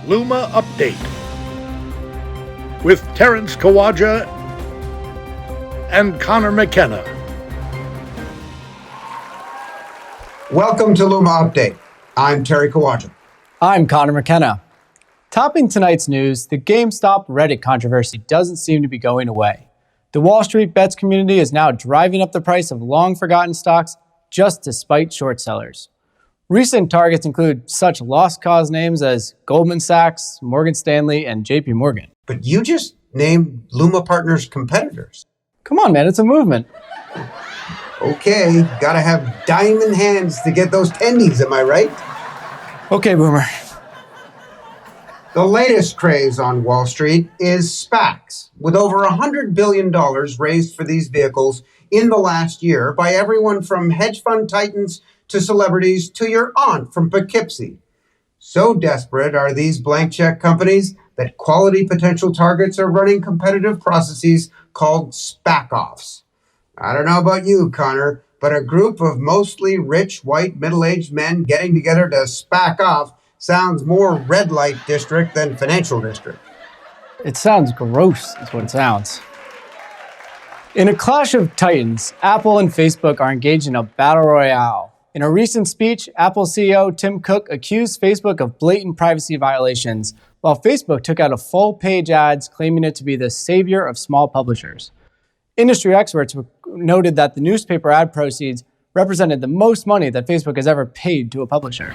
LUMA Update with Terrence Kawaja and Connor McKenna. Welcome to LUMA Update. I'm Terry Kawaja. I'm Connor McKenna. Topping tonight's news, the GameStop Reddit controversy doesn't seem to be going away. The Wall Street bets community is now driving up the price of long-forgotten stocks just to spite short sellers. Recent targets include such lost cause names as Goldman Sachs, Morgan Stanley, and JP Morgan. But you just named LUMA Partners competitors. Come on, man, it's a movement. Okay, gotta have diamond hands to get those tendies, am I right? Okay, Boomer. The latest craze on Wall Street is SPACs, with over $100 billion raised for these vehicles in the last year by everyone from hedge fund titans to celebrities to your aunt from Poughkeepsie. So desperate are these blank check companies that quality potential targets are running competitive processes called SPAC-offs. I don't know about you, Connor, but a group of mostly rich, white, middle-aged men getting together to SPAC off sounds more red light district than financial district. It sounds gross, is what it sounds. In a clash of titans, Apple and Facebook are engaged in a battle royale. In a recent speech, Apple CEO Tim Cook accused Facebook of blatant privacy violations, while Facebook took out a full-page ads claiming it to be the savior of small publishers. Industry experts noted that the newspaper ad proceeds represented the most money that Facebook has ever paid to a publisher.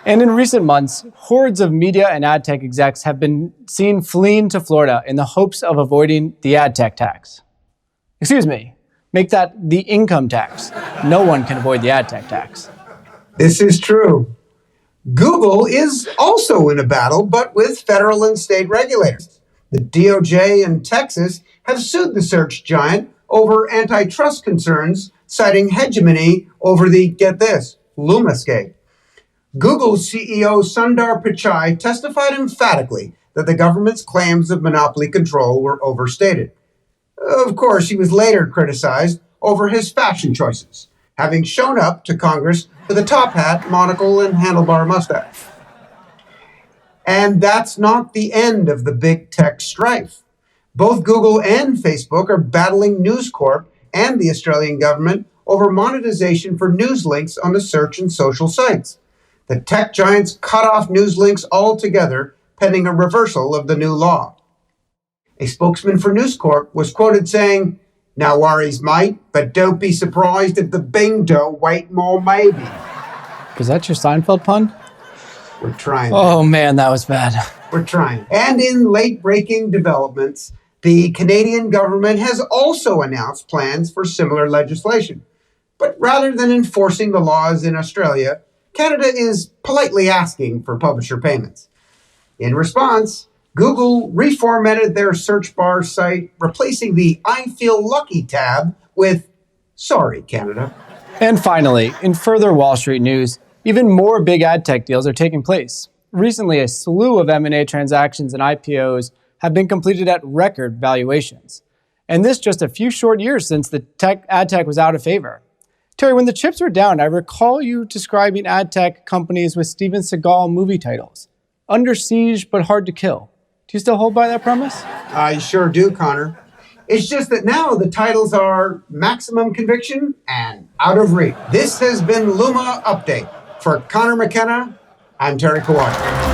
And in recent months, hordes of media and ad tech execs have been seen fleeing to Florida in the hopes of avoiding the ad tech tax. Make that the income tax. No one can avoid the ad tech tax. This is true. Google is also in a battle, but with federal and state regulators. The DOJ in Texas have sued the search giant over antitrust concerns, citing hegemony over the, get this, LUMAscape. Google CEO Sundar Pichai testified emphatically that the government's claims of monopoly control were overstated. Of course, he was later criticized over his fashion choices, having shown up to Congress with a top hat, monocle, and handlebar mustache. And that's not the end of the big tech strife. Both Google and Facebook are battling News Corp and the Australian government over monetization for news links on the search and social sites. The tech giants cut off news links altogether, pending a reversal of the new law. A spokesman for News Corp was quoted saying, "No worries, mate, but don't be surprised if the bingo wait more maybe." Was that your Seinfeld pun? We're trying. Oh man, that was bad. We're trying. And in late-breaking developments, the Canadian government has also announced plans for similar legislation. But rather than enforcing the laws in Australia, Canada is politely asking for publisher payments. In response, Google reformatted their search bar site, replacing the I Feel Lucky tab with Sorry, Canada. And finally, in further Wall Street news, even more big ad tech deals are taking place. Recently, a slew of M&A transactions and IPOs have been completed at record valuations. And this just a few short years since the ad tech was out of favor. Terry, when the chips were down, I recall you describing ad tech companies with Steven Seagal movie titles. Under siege, but hard to kill. Do you still hold by that premise? I sure do, Connor. It's just that now the titles are Maximum Conviction and Out of Reach. This has been LUMA Update. For Connor McKenna, I'm Terry Kawaja.